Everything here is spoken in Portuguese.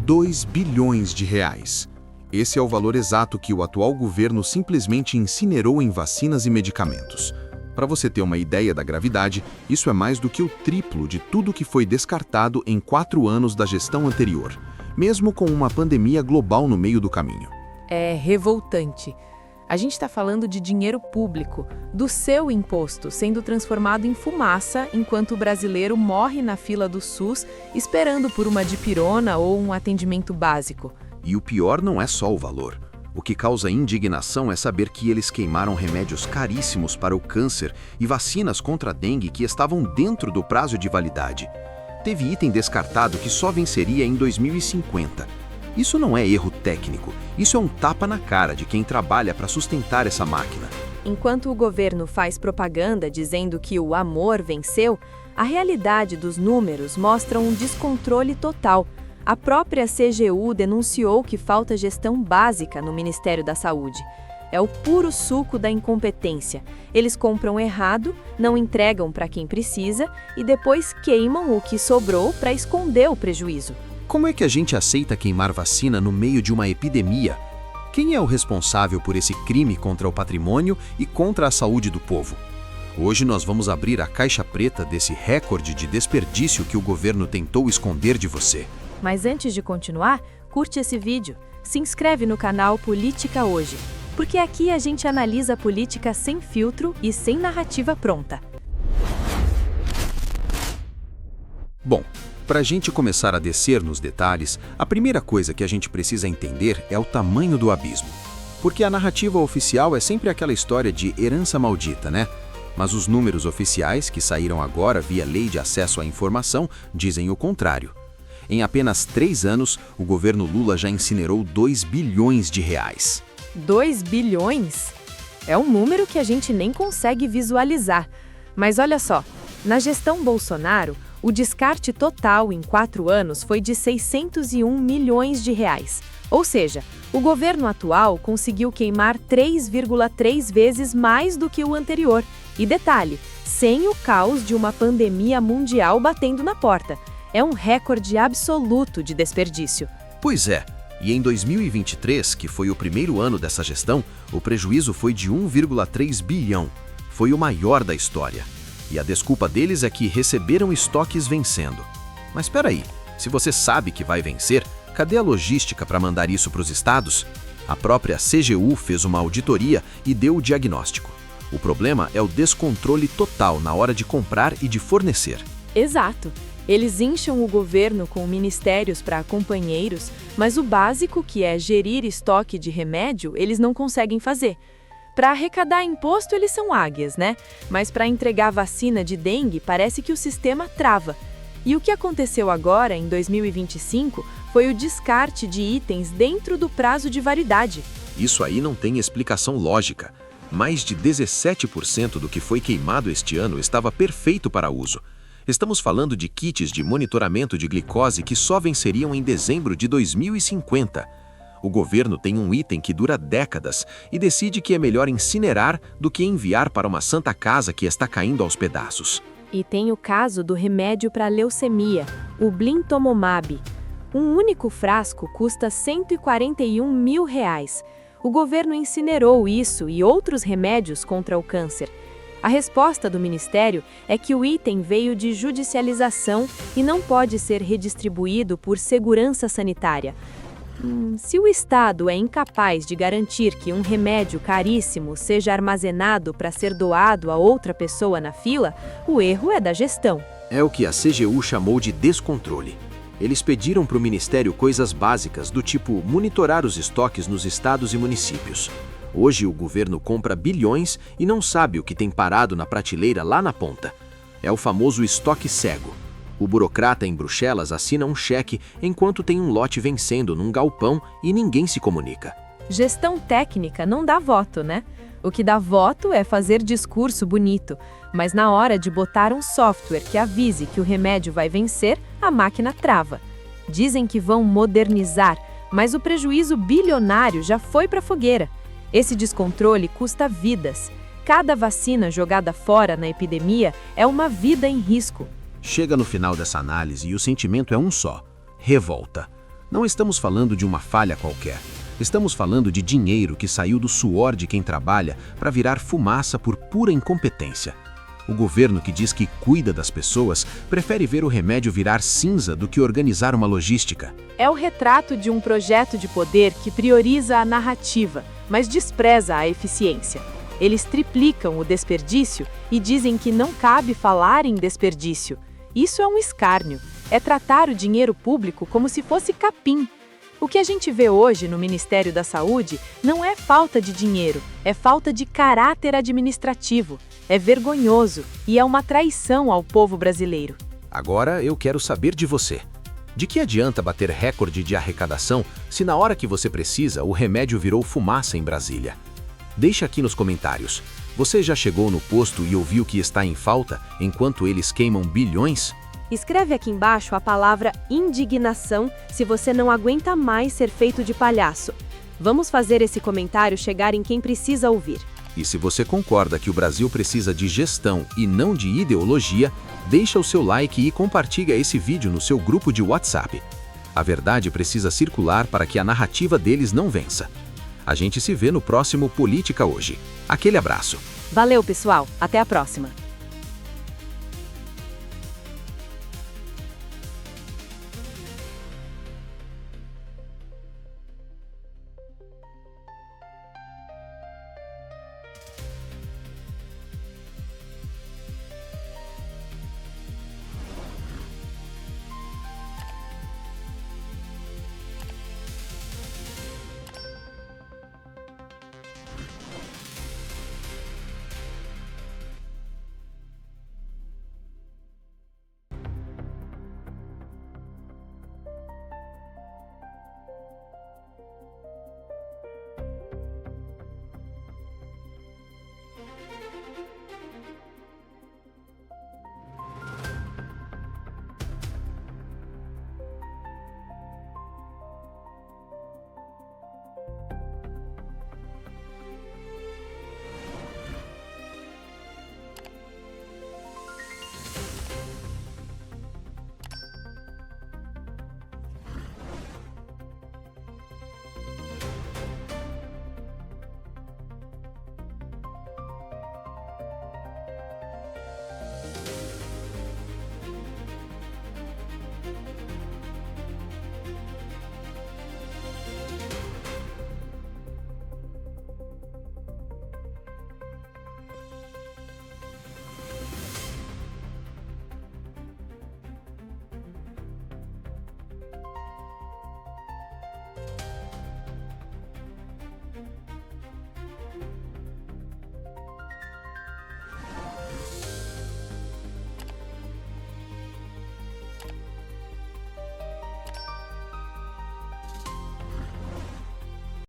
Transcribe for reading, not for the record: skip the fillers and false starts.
2 bilhões de reais. Esse é o valor exato que o atual governo simplesmente incinerou em vacinas e medicamentos. Para você ter uma ideia da gravidade, isso é mais do que o triplo de tudo que foi descartado em 4 anos da gestão anterior, mesmo com uma pandemia global no meio do caminho. É revoltante. A gente está falando de dinheiro público, do seu imposto, sendo transformado em fumaça enquanto o brasileiro morre na fila do SUS esperando por uma dipirona ou um atendimento básico. E o pior não é só o valor. O que causa indignação é saber que eles queimaram remédios caríssimos para o câncer e vacinas contra a dengue que estavam dentro do prazo de validade. Teve item descartado que só venceria em 2050. Isso não é erro técnico, isso é um tapa na cara de quem trabalha para sustentar essa máquina. Enquanto o governo faz propaganda dizendo que o amor venceu, a realidade dos números mostra um descontrole total. A própria CGU denunciou que falta gestão básica no Ministério da Saúde. É o puro suco da incompetência. Eles compram errado, não entregam para quem precisa e depois queimam o que sobrou para esconder o prejuízo. Como é que a gente aceita queimar vacina no meio de uma epidemia? Quem é o responsável por esse crime contra o patrimônio e contra a saúde do povo? Hoje nós vamos abrir a caixa preta desse recorde de desperdício que o governo tentou esconder de você. Mas antes de continuar, curte esse vídeo, se inscreve no canal Política Hoje, porque aqui a gente analisa a política sem filtro e sem narrativa pronta. Bom, para a gente começar a descer nos detalhes, a primeira coisa que a gente precisa entender é o tamanho do abismo. Porque a narrativa oficial é sempre aquela história de herança maldita, né? Mas os números oficiais, que saíram agora via Lei de Acesso à Informação, dizem o contrário. Em apenas 3 anos, o governo Lula já incinerou 2 bilhões de reais. 2 bilhões? É um número que a gente nem consegue visualizar. Mas olha só, na gestão Bolsonaro, o descarte total em 4 anos foi de 601 milhões de reais. Ou seja, o governo atual conseguiu queimar 3,3 vezes mais do que o anterior. E detalhe, sem o caos de uma pandemia mundial batendo na porta. É um recorde absoluto de desperdício. Pois é, e em 2023, que foi o primeiro ano dessa gestão, o prejuízo foi de 1,3 bilhão. Foi o maior da história. E a desculpa deles é que receberam estoques vencendo. Mas espera aí, se você sabe que vai vencer, cadê a logística para mandar isso para os estados? A própria CGU fez uma auditoria e deu o diagnóstico. O problema é o descontrole total na hora de comprar e de fornecer. Exato. Eles incham o governo com ministérios para companheiros, mas o básico, que é gerir estoque de remédio, eles não conseguem fazer. Para arrecadar imposto, eles são águias, né? Mas para entregar vacina de dengue, parece que o sistema trava. E o que aconteceu agora, em 2025, foi o descarte de itens dentro do prazo de validade. Isso aí não tem explicação lógica. Mais de 17% do que foi queimado este ano estava perfeito para uso. Estamos falando de kits de monitoramento de glicose que só venceriam em dezembro de 2050. O governo tem um item que dura décadas e decide que é melhor incinerar do que enviar para uma santa casa que está caindo aos pedaços. E tem o caso do remédio para leucemia, o Blintomomab. Um único frasco custa 141 mil reais. O governo incinerou isso e outros remédios contra o câncer. A resposta do Ministério é que o item veio de judicialização e não pode ser redistribuído por segurança sanitária. Se o Estado é incapaz de garantir que um remédio caríssimo seja armazenado para ser doado a outra pessoa na fila, o erro é da gestão. É o que a CGU chamou de descontrole. Eles pediram para o Ministério coisas básicas do tipo monitorar os estoques nos estados e municípios. Hoje o governo compra bilhões e não sabe o que tem parado na prateleira lá na ponta. É o famoso estoque cego. O burocrata em Bruxelas assina um cheque enquanto tem um lote vencendo num galpão e ninguém se comunica. Gestão técnica não dá voto, né? O que dá voto é fazer discurso bonito, mas na hora de botar um software que avise que o remédio vai vencer, a máquina trava. Dizem que vão modernizar, mas o prejuízo bilionário já foi para a fogueira. Esse descontrole custa vidas. Cada vacina jogada fora na epidemia é uma vida em risco. Chega no final dessa análise e o sentimento é um só: revolta. Não estamos falando de uma falha qualquer. Estamos falando de dinheiro que saiu do suor de quem trabalha para virar fumaça por pura incompetência. O governo que diz que cuida das pessoas prefere ver o remédio virar cinza do que organizar uma logística. É o retrato de um projeto de poder que prioriza a narrativa, mas despreza a eficiência. Eles triplicam o desperdício e dizem que não cabe falar em desperdício. Isso é um escárnio. É tratar o dinheiro público como se fosse capim. O que a gente vê hoje no Ministério da Saúde não é falta de dinheiro, é falta de caráter administrativo. É vergonhoso e é uma traição ao povo brasileiro. Agora eu quero saber de você. De que adianta bater recorde de arrecadação se na hora que você precisa o remédio virou fumaça em Brasília? Deixa aqui nos comentários. Você já chegou no posto e ouviu que está em falta enquanto eles queimam bilhões? Escreve aqui embaixo a palavra indignação se você não aguenta mais ser feito de palhaço. Vamos fazer esse comentário chegar em quem precisa ouvir. E se você concorda que o Brasil precisa de gestão e não de ideologia, deixa o seu like e compartilha esse vídeo no seu grupo de WhatsApp. A verdade precisa circular para que a narrativa deles não vença. A gente se vê no próximo Política Hoje. Aquele abraço. Valeu, pessoal. Até a próxima.